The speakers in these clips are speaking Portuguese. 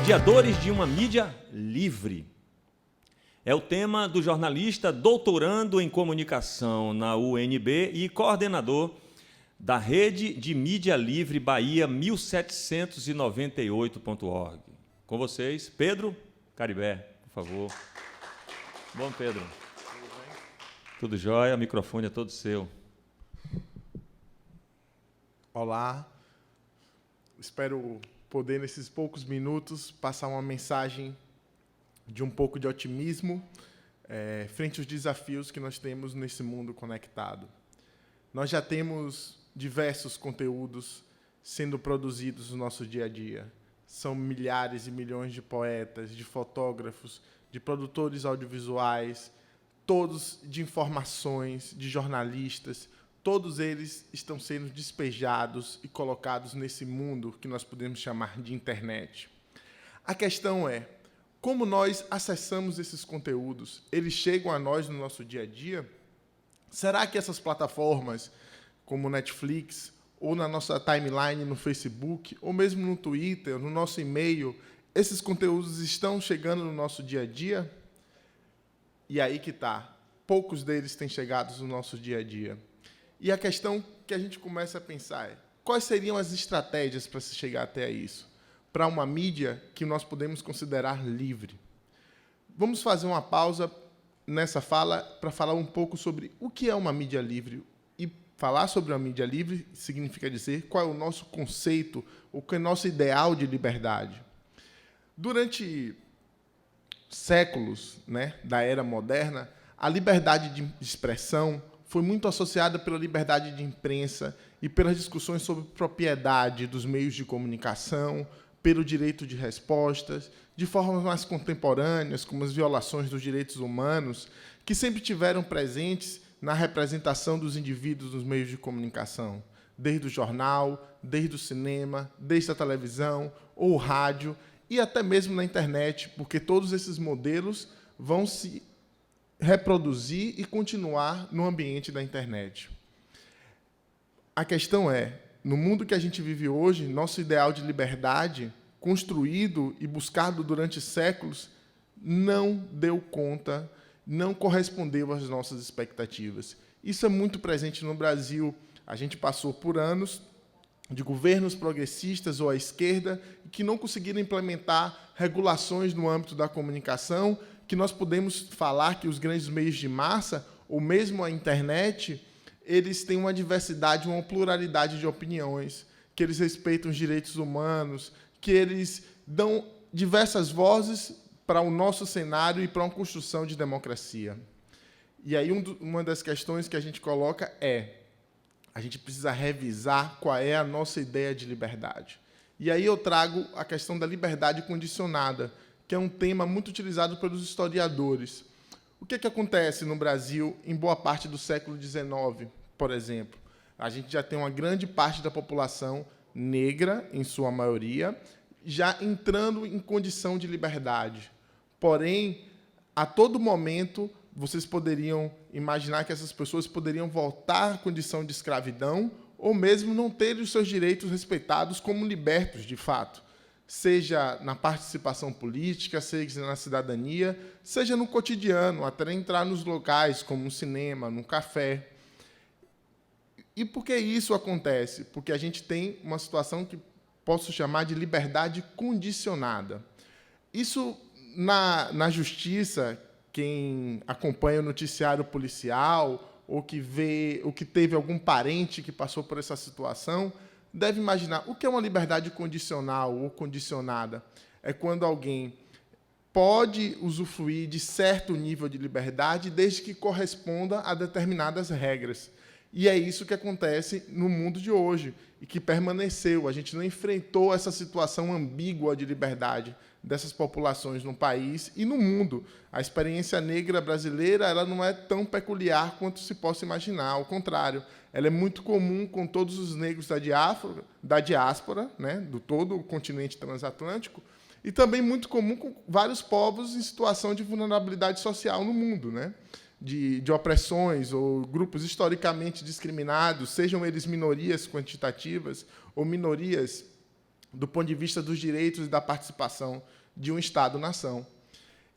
Mediadores de uma mídia livre. É o tema do jornalista doutorando em comunicação na UNB e coordenador da Rede de Mídia Livre Bahia 1798.org. Com vocês, Pedro Caribé, por favor. Bom, Pedro. Tudo jóia, o microfone é todo seu. Olá. Espero poder, nesses poucos minutos, passar uma mensagem de um pouco de otimismo frente aos desafios que nós temos nesse mundo conectado. Nós já temos diversos conteúdos sendo produzidos no nosso dia a dia. São milhares e milhões de poetas, de fotógrafos, de produtores audiovisuais, todos de informações, de jornalistas. Todos eles estão sendo despejados e colocados nesse mundo que nós podemos chamar de internet. A questão é, como nós acessamos esses conteúdos? Eles chegam a nós no nosso dia a dia? Será que essas plataformas, como Netflix, ou na nossa timeline no Facebook, ou mesmo no Twitter, no nosso e-mail, esses conteúdos estão chegando no nosso dia a dia? E aí que está. Poucos deles têm chegado no nosso dia a dia. E a questão que a gente começa a pensar é, quais seriam as estratégias para se chegar até isso? Para uma mídia que nós podemos considerar livre. Vamos fazer uma pausa nessa fala para falar um pouco sobre o que é uma mídia livre. E falar sobre uma mídia livre significa dizer qual é o nosso conceito, o que é o nosso ideal de liberdade. Durante séculos, da era moderna, a liberdade de expressão foi muito associada pela liberdade de imprensa e pelas discussões sobre propriedade dos meios de comunicação, pelo direito de respostas, de formas mais contemporâneas, como as violações dos direitos humanos, que sempre tiveram presentes na representação dos indivíduos nos meios de comunicação, desde o jornal, desde o cinema, desde a televisão ou o rádio, e até mesmo na internet, porque todos esses modelos vão se reproduzir e continuar no ambiente da internet. A questão é, no mundo que a gente vive hoje, nosso ideal de liberdade, construído e buscado durante séculos, não deu conta, não correspondeu às nossas expectativas. Isso é muito presente no Brasil. A gente passou por anos de governos progressistas ou à esquerda que não conseguiram implementar regulações no âmbito da comunicação, que nós podemos falar que os grandes meios de massa, ou mesmo a internet, eles têm uma diversidade, uma pluralidade de opiniões, que eles respeitam os direitos humanos, que eles dão diversas vozes para o nosso cenário e para uma construção de democracia. E aí uma das questões que a gente coloca é, a gente precisa revisar qual é a nossa ideia de liberdade. E aí eu trago a questão da liberdade condicionada, que é um tema muito utilizado pelos historiadores. O que acontece no Brasil em boa parte do século XIX, por exemplo? A gente já tem uma grande parte da população negra, em sua maioria, já entrando em condição de liberdade. Porém, a todo momento, vocês poderiam imaginar que essas pessoas poderiam voltar à condição de escravidão ou mesmo não terem os seus direitos respeitados como libertos, de fato. Seja na participação política, seja na cidadania, seja no cotidiano, até entrar nos locais, como um cinema, num café. E por que isso acontece? Porque a gente tem uma situação que posso chamar de liberdade condicionada. Isso, na justiça, quem acompanha o noticiário policial ou que teve algum parente que passou por essa situação, deve imaginar o que é uma liberdade condicional ou condicionada. É quando alguém pode usufruir de certo nível de liberdade desde que corresponda a determinadas regras. E é isso que acontece no mundo de hoje e que permaneceu. A gente não enfrentou essa situação ambígua de liberdade dessas populações no país e no mundo. A experiência negra brasileira ela não é tão peculiar quanto se possa imaginar. Ao contrário, ela é muito comum com todos os negros da diáspora, do todo o continente transatlântico, e também muito comum com vários povos em situação de vulnerabilidade social no mundo, de opressões ou grupos historicamente discriminados, sejam eles minorias quantitativas ou minorias do ponto de vista dos direitos e da participação de um Estado-nação.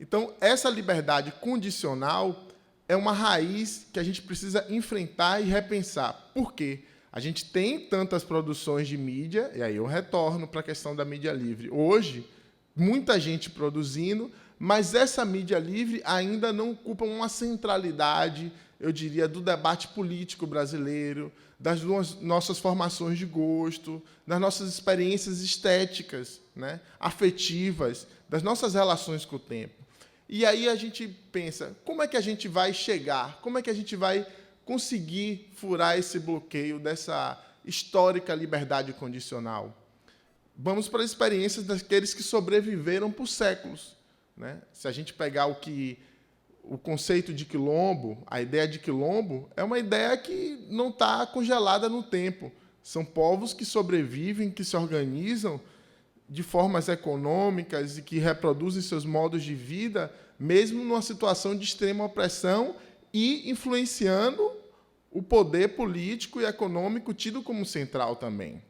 Então, essa liberdade condicional é uma raiz que a gente precisa enfrentar e repensar. Por quê? A gente tem tantas produções de mídia, e aí eu retorno para a questão da mídia livre. Hoje, muita gente produzindo, mas essa mídia livre ainda não ocupa uma centralidade, eu diria, do debate político brasileiro, das nossas formações de gosto, das nossas experiências estéticas, né, afetivas, das nossas relações com o tempo. E aí a gente pensa, como é que a gente vai chegar? Como é que a gente vai conseguir furar esse bloqueio dessa histórica liberdade condicional? Vamos para as experiências daqueles que sobreviveram por séculos, né? Se a gente pegar o conceito de quilombo, a ideia de quilombo, é uma ideia que não está congelada no tempo. São povos que sobrevivem, que se organizam de formas econômicas e que reproduzem seus modos de vida, mesmo numa situação de extrema opressão e influenciando o poder político e econômico tido como central também.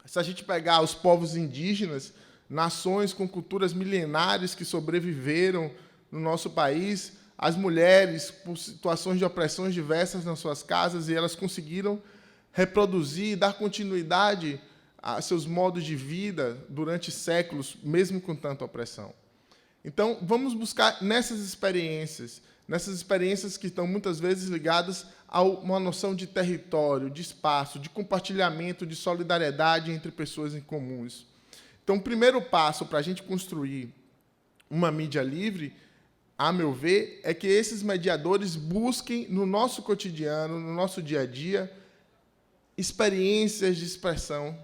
Se a gente pegar os povos indígenas, nações com culturas milenares que sobreviveram no nosso país, as mulheres, por situações de opressões diversas nas suas casas, e elas conseguiram reproduzir e dar continuidade a seus modos de vida durante séculos, mesmo com tanta opressão. Então, vamos buscar nessas experiências que estão muitas vezes ligadas a uma noção de território, de espaço, de compartilhamento, de solidariedade entre pessoas em comuns. Então, o primeiro passo para a gente construir uma mídia livre, a meu ver, é que esses mediadores busquem no nosso cotidiano, no nosso dia a dia, experiências de expressão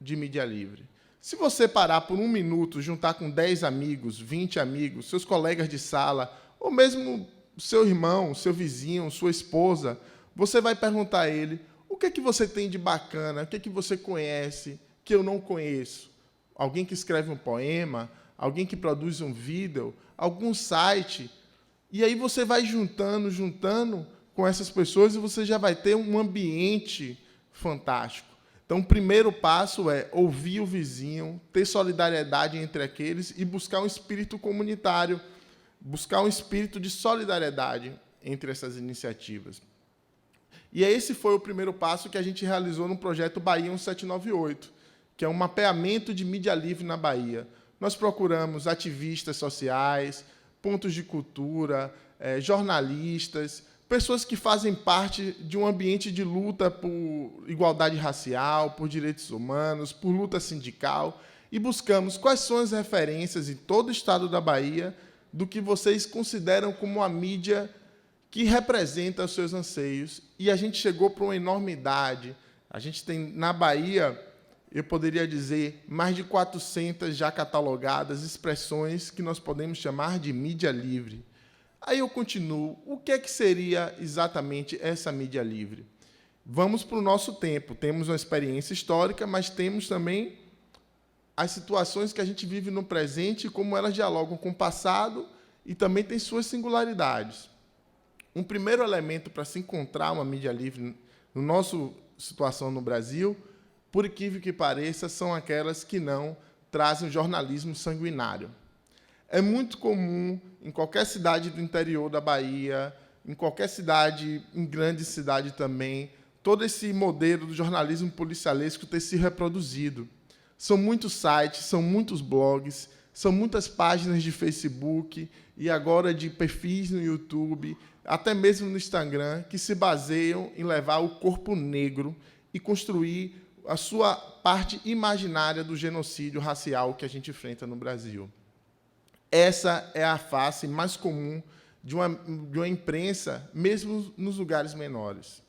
de mídia livre. Se você parar por um minuto, juntar com 10 amigos, 20 amigos, seus colegas de sala, ou mesmo seu irmão, seu vizinho, sua esposa, você vai perguntar a ele, o que é que você tem de bacana, o que é que você conhece, que eu não conheço? Alguém que escreve um poema, alguém que produz um vídeo, algum site, e aí você vai juntando com essas pessoas e você já vai ter um ambiente fantástico. Então, o primeiro passo é ouvir o vizinho, ter solidariedade entre aqueles e buscar um espírito comunitário, buscar um espírito de solidariedade entre essas iniciativas. E esse foi o primeiro passo que a gente realizou no projeto Bahia 1798, que é um mapeamento de mídia livre na Bahia. Nós procuramos ativistas sociais, pontos de cultura, jornalistas, pessoas que fazem parte de um ambiente de luta por igualdade racial, por direitos humanos, por luta sindical, e buscamos quais são as referências em todo o estado da Bahia do que vocês consideram como a mídia que representa os seus anseios. E a gente chegou para uma enormidade. A gente tem, na Bahia, eu poderia dizer, mais de 400 já catalogadas expressões que nós podemos chamar de mídia livre. Aí eu continuo. O que é que seria exatamente essa mídia livre? Vamos para o nosso tempo. Temos uma experiência histórica, mas temos também as situações que a gente vive no presente e como elas dialogam com o passado e também têm suas singularidades. Um primeiro elemento para se encontrar uma mídia livre na nossa situação no Brasil, por incrível que pareça, são aquelas que não trazem o jornalismo sanguinário. É muito comum, em qualquer cidade do interior da Bahia, em qualquer cidade, em grande cidade também, todo esse modelo do jornalismo policialesco ter se reproduzido. São muitos sites, são muitos blogs, são muitas páginas de Facebook e agora de perfis no YouTube, até mesmo no Instagram, que se baseiam em levar o corpo negro e construir a sua parte imaginária do genocídio racial que a gente enfrenta no Brasil. Essa é a face mais comum de uma imprensa, mesmo nos lugares menores.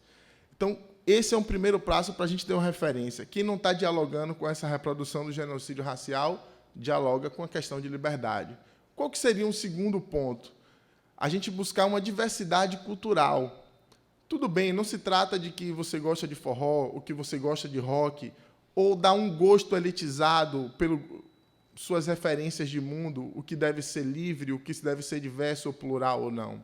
Então, esse é um primeiro passo para a gente ter uma referência. Quem não está dialogando com essa reprodução do genocídio racial, dialoga com a questão de liberdade. Qual que seria um segundo ponto? A gente buscar uma diversidade cultural. Tudo bem, não se trata de que você gosta de forró, ou que você gosta de rock, ou dar um gosto elitizado pelas suas referências de mundo, o que deve ser livre, o que deve ser diverso ou plural ou não.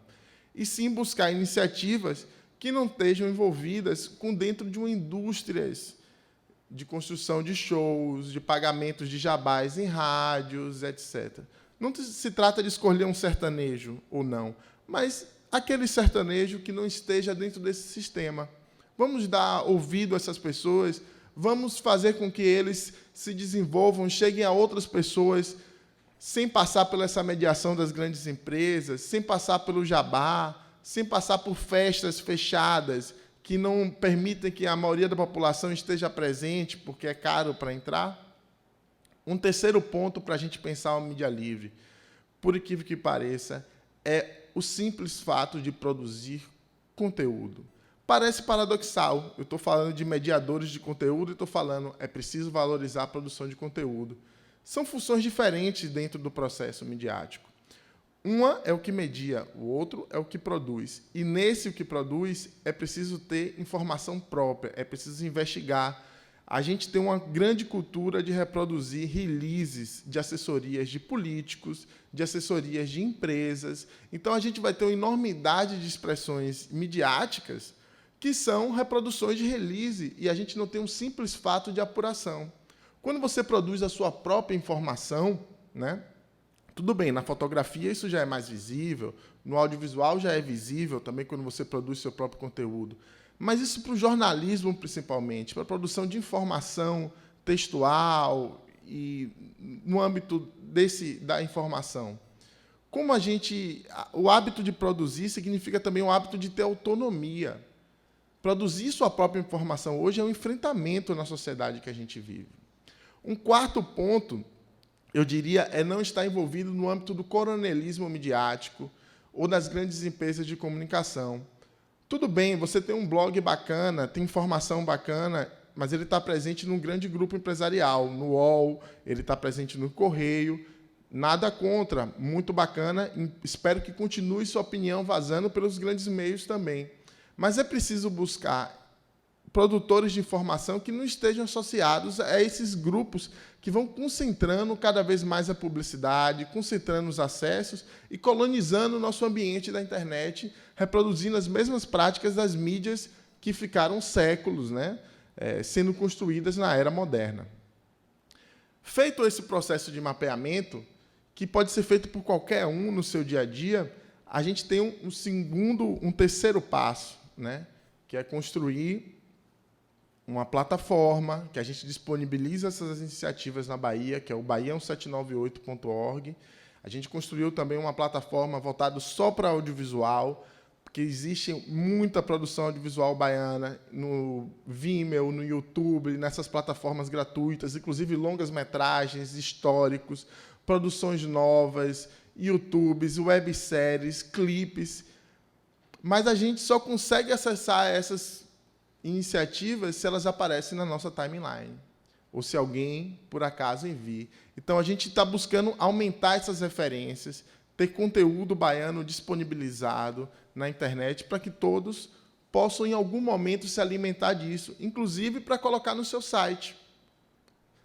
E sim buscar iniciativas que não estejam envolvidas com dentro de uma indústrias de construção de shows, de pagamentos de jabás em rádios, etc. Não se trata de escolher um sertanejo ou não, mas aquele sertanejo que não esteja dentro desse sistema. Vamos dar ouvido a essas pessoas, vamos fazer com que eles se desenvolvam, cheguem a outras pessoas, sem passar por essa mediação das grandes empresas, sem passar pelo jabá, sem passar por festas fechadas, que não permitem que a maioria da população esteja presente, porque é caro para entrar. Um terceiro ponto para a gente pensar uma mídia livre, por incrível que pareça, é o simples fato de produzir conteúdo. Parece paradoxal, eu estou falando de mediadores de conteúdo e estou falando é preciso valorizar a produção de conteúdo. São funções diferentes dentro do processo midiático. Uma é o que media, o outro é o que produz. E nesse o que produz é preciso ter informação própria, é preciso investigar. A gente tem uma grande cultura de reproduzir releases de assessorias de políticos, de assessorias de empresas. Então, a gente vai ter uma enormidade de expressões midiáticas que são reproduções de release, e a gente não tem um simples fato de apuração. Quando você produz a sua própria informação, né, tudo bem, na fotografia isso já é mais visível, no audiovisual já é visível também quando você produz seu próprio conteúdo. Mas isso para o jornalismo, principalmente, para a produção de informação textual e no âmbito da informação. Como o hábito de produzir significa também o hábito de ter autonomia. Produzir sua própria informação hoje é um enfrentamento na sociedade que a gente vive. Um quarto ponto, eu diria, é não estar envolvido no âmbito do coronelismo midiático ou das grandes empresas de comunicação. Tudo bem, você tem um blog bacana, tem informação bacana, mas ele está presente num grande grupo empresarial, no UOL, ele está presente no Correio. Nada contra, muito bacana, espero que continue sua opinião vazando pelos grandes meios também. Mas é preciso buscar produtores de informação que não estejam associados a esses grupos que vão concentrando cada vez mais a publicidade, concentrando os acessos e colonizando o nosso ambiente da internet, reproduzindo as mesmas práticas das mídias que ficaram séculos, né, sendo construídas na era moderna. Feito esse processo de mapeamento, que pode ser feito por qualquer um no seu dia a dia, a gente tem um terceiro passo, né, que é construir uma plataforma que a gente disponibiliza essas iniciativas na Bahia, que é o bahia1798.org. A gente construiu também uma plataforma voltada só para audiovisual, porque existe muita produção audiovisual baiana no Vimeo, no YouTube, nessas plataformas gratuitas, inclusive longas-metragens, históricos, produções novas, YouTubes, webséries, clipes. Mas a gente só consegue acessar essas iniciativas se elas aparecem na nossa timeline, ou se alguém, por acaso, envie. Então, a gente está buscando aumentar essas referências, ter conteúdo baiano disponibilizado na internet para que todos possam, em algum momento, se alimentar disso, inclusive para colocar no seu site.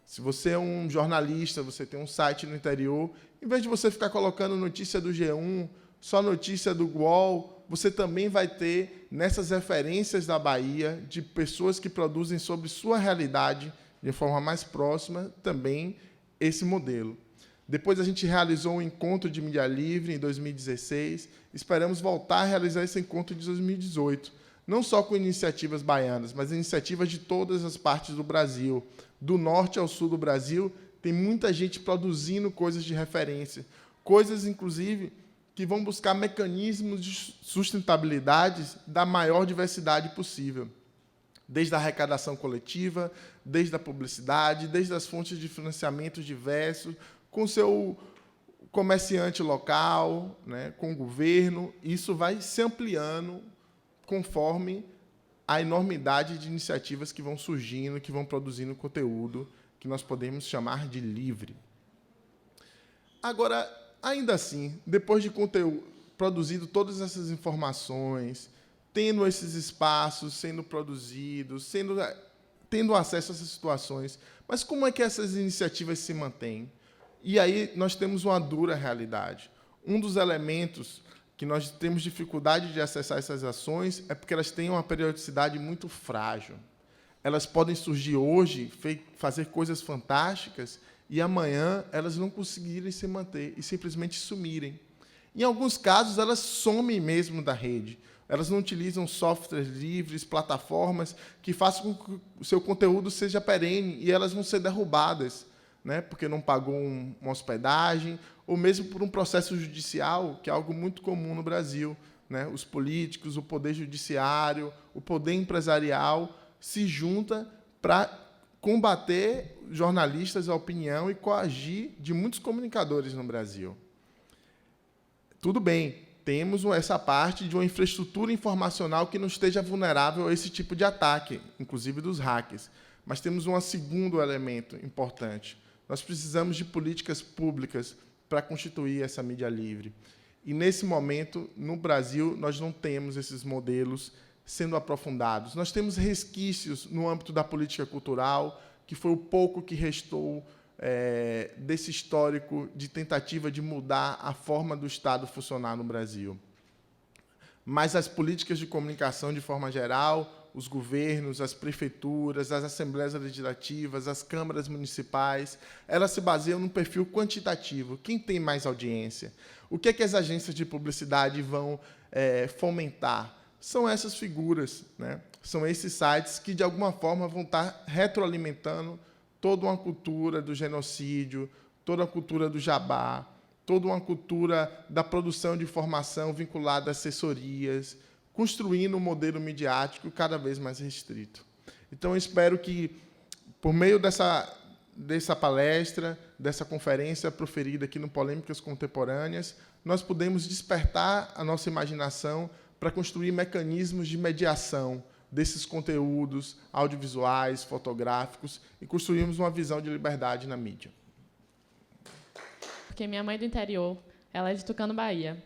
Se você é um jornalista, você tem um site no interior, em vez de você ficar colocando notícia do G1, só notícia do UOL, você também vai ter, nessas referências da Bahia, de pessoas que produzem sobre sua realidade, de forma mais próxima, também esse modelo. Depois a gente realizou um encontro de mídia livre em 2016, esperamos voltar a realizar esse encontro em 2018, não só com iniciativas baianas, mas iniciativas de todas as partes do Brasil. Do norte ao sul do Brasil, tem muita gente produzindo coisas de referência, coisas, inclusive, que vão buscar mecanismos de sustentabilidade da maior diversidade possível, desde a arrecadação coletiva, desde a publicidade, desde as fontes de financiamento diversos, com o seu comerciante local, né, com o governo. Isso vai se ampliando conforme a enormidade de iniciativas que vão surgindo, que vão produzindo conteúdo que nós podemos chamar de livre. Agora, ainda assim, depois de produzido todas essas informações, tendo esses espaços sendo produzidos, tendo acesso a essas situações, mas como é que essas iniciativas se mantêm? E aí nós temos uma dura realidade. Um dos elementos que nós temos dificuldade de acessar essas ações é porque elas têm uma periodicidade muito frágil. Elas podem surgir hoje, fazer coisas fantásticas, e amanhã elas não conseguirem se manter e simplesmente sumirem. Em alguns casos, elas somem mesmo da rede. Elas não utilizam softwares livres, plataformas que façam com que o seu conteúdo seja perene e elas vão ser derrubadas, né, porque não pagou uma hospedagem, ou mesmo por um processo judicial, que é algo muito comum no Brasil. Né? Os políticos, o poder judiciário, o poder empresarial se junta para combater jornalistas, a opinião e coagir de muitos comunicadores no Brasil. Tudo bem, temos essa parte de uma infraestrutura informacional que não esteja vulnerável a esse tipo de ataque, inclusive dos hackers. Mas temos um segundo elemento importante. Nós precisamos de políticas públicas para constituir essa mídia livre. E, nesse momento, no Brasil, nós não temos esses modelos sendo aprofundados. Nós temos resquícios no âmbito da política cultural, que foi o pouco que restou desse histórico de tentativa de mudar a forma do Estado funcionar no Brasil. Mas as políticas de comunicação, de forma geral, os governos, as prefeituras, as assembleias legislativas, as câmaras municipais, elas se baseiam num perfil quantitativo. Quem tem mais audiência? O que é que as agências de publicidade vão fomentar? São essas figuras, né? São esses sites que, de alguma forma, vão estar retroalimentando toda uma cultura do genocídio, toda a cultura do jabá, toda uma cultura da produção de informação vinculada a assessorias, construindo um modelo midiático cada vez mais restrito. Então, eu espero que, por meio dessa palestra, dessa conferência proferida aqui no Polêmicas Contemporâneas, nós podemos despertar a nossa imaginação para construir mecanismos de mediação desses conteúdos audiovisuais, fotográficos, e construirmos uma visão de liberdade na mídia. Porque minha mãe é do interior, ela é de Tucano, Bahia.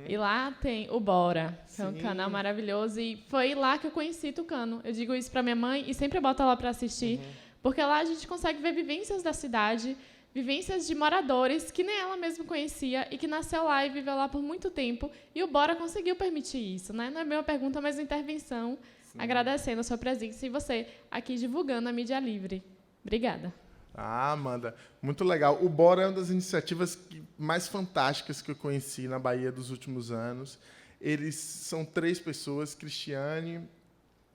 E lá tem o Bora, que é um canal maravilhoso, e foi lá que eu conheci Tucano. Eu digo isso para minha mãe e sempre boto ela para assistir, porque lá a gente consegue ver vivências da cidade, vivências de moradores que nem ela mesma conhecia e que nasceu lá e viveu lá por muito tempo. E o Bora conseguiu permitir isso, né? Não é bem uma pergunta, mas uma intervenção, agradecendo a sua presença e você aqui divulgando a mídia livre. Obrigada. Ah, Amanda, muito legal. O Bora é uma das iniciativas mais fantásticas que eu conheci na Bahia dos últimos anos. Eles são 3 pessoas, Cristiane,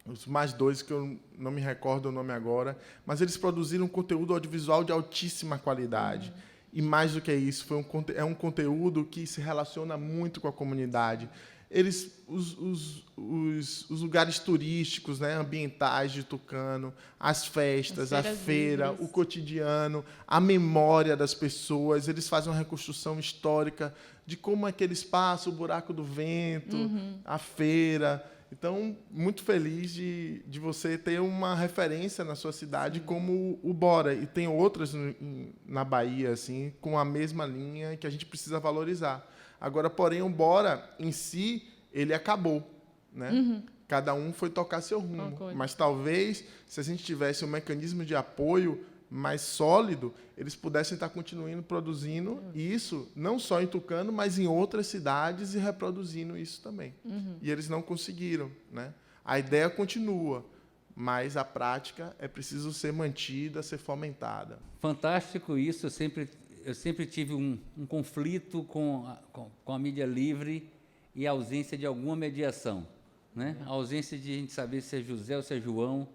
os mais 2, que eu não me recordo o nome agora, mas eles produziram um conteúdo audiovisual de altíssima qualidade. E, mais do que isso, é um conteúdo que se relaciona muito com a comunidade. Os lugares turísticos, né, ambientais de Tucano, as festas, a feira, livres, o cotidiano, a memória das pessoas, eles fazem uma reconstrução histórica de como aquele espaço, o buraco do vento, a feira. Então, muito feliz de você ter uma referência na sua cidade como o Bora. E tem outras na Bahia, assim, com a mesma linha que a gente precisa valorizar. Agora, porém, o Bora, em si, ele acabou. Né? Cada um foi tocar seu rumo. Mas, talvez, se a gente tivesse um mecanismo de apoio mais sólido, eles pudessem estar continuando produzindo isso, não só em Tucano, mas em outras cidades e reproduzindo isso também. E eles não conseguiram. Né? A ideia continua, mas a prática é preciso ser mantida, ser fomentada. Fantástico isso. Eu sempre tive um conflito com a mídia livre e a ausência de alguma mediação. Né? A ausência de a gente saber se é José ou se é João,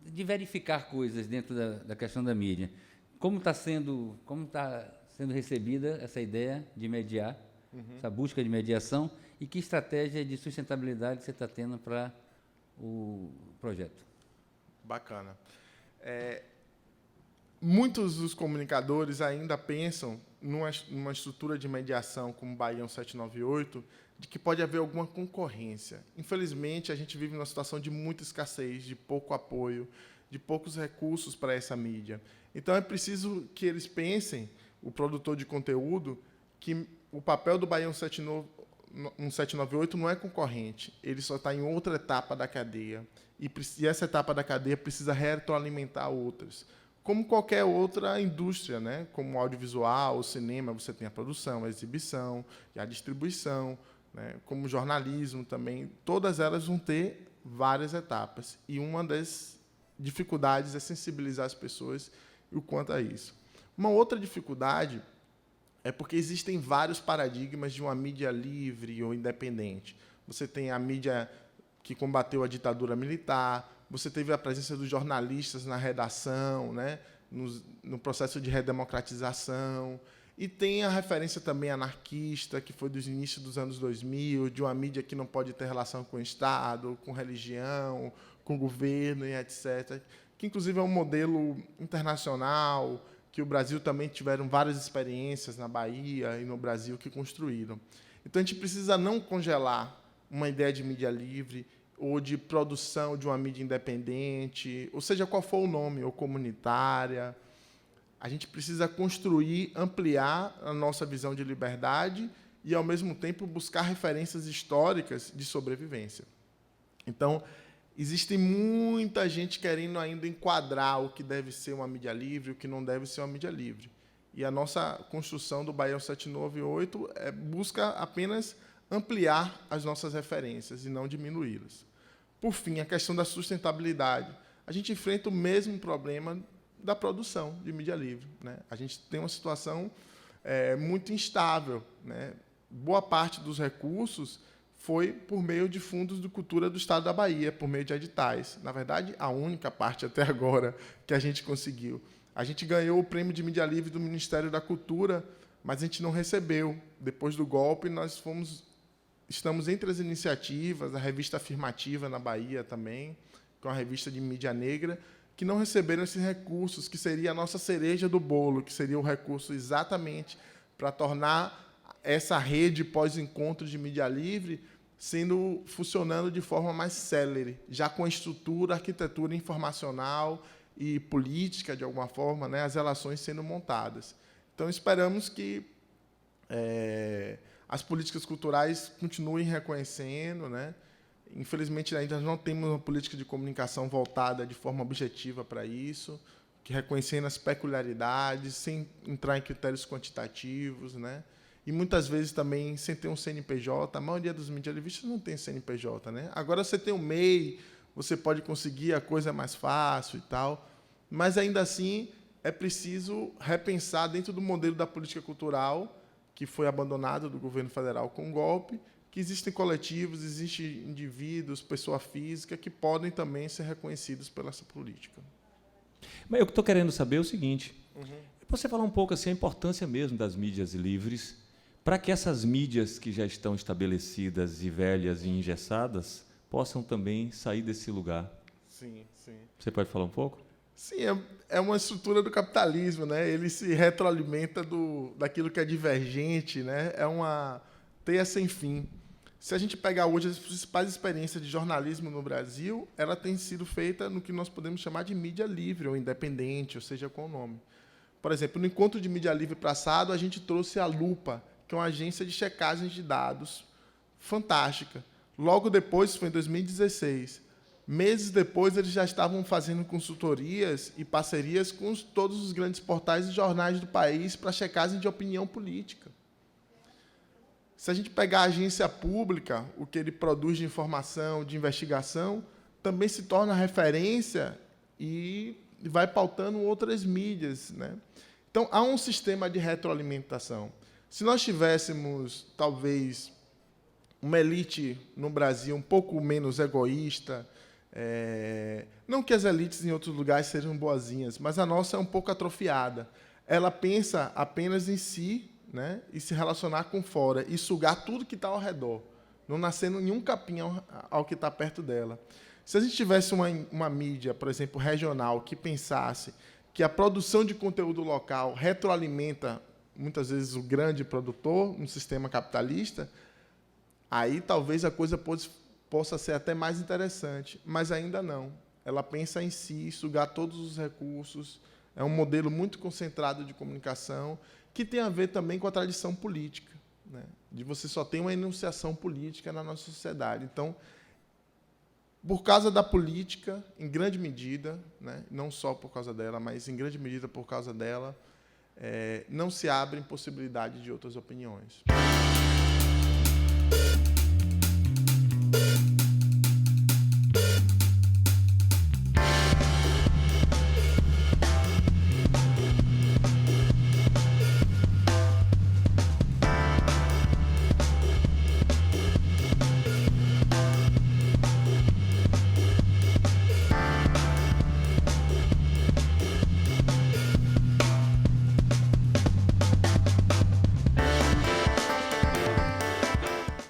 de verificar coisas dentro da questão da mídia. Como está sendo recebida essa ideia de mediar, essa busca de mediação, e que estratégia de sustentabilidade você está tendo para o projeto? Bacana. Muitos dos comunicadores ainda pensam numa estrutura de mediação como o Bahia 798, de que pode haver alguma concorrência. Infelizmente, a gente vive numa situação de muita escassez, de pouco apoio, de poucos recursos para essa mídia. Então, é preciso que eles pensem, o produtor de conteúdo, que o papel do Bahia 798 não é concorrente, ele só está em outra etapa da cadeia. E essa etapa da cadeia precisa retroalimentar outras. Como qualquer outra indústria, né? Como o audiovisual, o cinema, você tem a produção, a exibição e a distribuição, né? Como o jornalismo também, todas elas vão ter várias etapas. E uma das dificuldades é sensibilizar as pessoas e o quanto a isso. Uma outra dificuldade é porque existem vários paradigmas de uma mídia livre ou independente. Você tem a mídia que combateu a ditadura militar, você teve a presença dos jornalistas na redação, né, no processo de redemocratização, e tem a referência também anarquista, que foi dos inícios dos anos 2000, de uma mídia que não pode ter relação com o Estado, com religião, com o governo e etc., que, inclusive, é um modelo internacional, que o Brasil também tiveram várias experiências na Bahia e no Brasil que construíram. Então, a gente precisa não congelar uma ideia de mídia livre ou de produção de uma mídia independente, ou seja, qual for o nome, ou comunitária. A gente precisa construir, ampliar a nossa visão de liberdade e, ao mesmo tempo, buscar referências históricas de sobrevivência. Então, existe muita gente querendo ainda enquadrar o que deve ser uma mídia livre e o que não deve ser uma mídia livre. E a nossa construção do Bahia 798 busca apenas ampliar as nossas referências e não diminuí-las. Por fim, a questão da sustentabilidade. A gente enfrenta o mesmo problema da produção de mídia livre, né? A gente tem uma situação muito instável, né? Boa parte dos recursos foi por meio de fundos de cultura do Estado da Bahia, por meio de editais. Na verdade, a única parte até agora que a gente conseguiu. A gente ganhou o prêmio de mídia livre do Ministério da Cultura, mas a gente não recebeu. Depois do golpe, estamos entre as iniciativas, a revista Afirmativa na Bahia também, que é uma revista de mídia negra, que não receberam esses recursos, que seria a nossa cereja do bolo, que seria o recurso exatamente para tornar essa rede pós-encontro de mídia livre funcionando de forma mais célere, já com a estrutura, arquitetura informacional e política, de alguma forma, né, as relações sendo montadas. Então, esperamos que as políticas culturais continuem reconhecendo, né? Infelizmente, ainda não temos uma política de comunicação voltada de forma objetiva para isso, que reconhecendo as peculiaridades, sem entrar em critérios quantitativos, né? E, muitas vezes, também sem ter um CNPJ. A maioria dos medialivistas não tem CNPJ, né? Agora, você tem o MEI, você pode conseguir, a coisa mais fácil e tal, mas, ainda assim, é preciso repensar dentro do modelo da política cultural, que foi abandonado do governo federal com o golpe, que existem coletivos, existem indivíduos, pessoa física, que podem também ser reconhecidos pela essa política. Mas eu estou querendo saber o seguinte, você falar um pouco assim, a importância mesmo das mídias livres, para que essas mídias que já estão estabelecidas e velhas e engessadas possam também sair desse lugar. Sim, sim. Você pode falar um pouco? Sim, é uma estrutura do capitalismo, né? Ele se retroalimenta daquilo que é divergente, né? É uma teia sem fim. Se a gente pegar hoje as principais experiências de jornalismo no Brasil, ela tem sido feita no que nós podemos chamar de mídia livre ou independente, ou seja, qual o nome. Por exemplo, no encontro de mídia livre passado, a gente trouxe a Lupa, que é uma agência de checagem de dados fantástica. Logo depois, foi em 2016, meses depois, eles já estavam fazendo consultorias e parcerias com todos os grandes portais e jornais do país para checagem de opinião política. Se a gente pegar a agência pública, o que ele produz de informação, de investigação, também se torna referência e vai pautando outras mídias, né? Então, há um sistema de retroalimentação. Se nós tivéssemos, talvez, uma elite no Brasil um pouco menos egoísta, não que as elites em outros lugares sejam boazinhas, mas a nossa é um pouco atrofiada. Ela pensa apenas em si, né, e se relacionar com fora, e sugar tudo que está ao redor, não nascendo nenhum capim ao que está perto dela. Se a gente tivesse uma mídia, por exemplo, regional, que pensasse que a produção de conteúdo local retroalimenta, muitas vezes, o grande produtor, um sistema capitalista, aí talvez a coisa possa ser até mais interessante, mas ainda não. Ela pensa em si, sugar todos os recursos, é um modelo muito concentrado de comunicação, que tem a ver também com a tradição política, né? De você só ter uma enunciação política na nossa sociedade. Então, por causa da política, em grande medida, né, não só por causa dela, mas em grande medida por causa dela, não se abrem possibilidades de outras opiniões.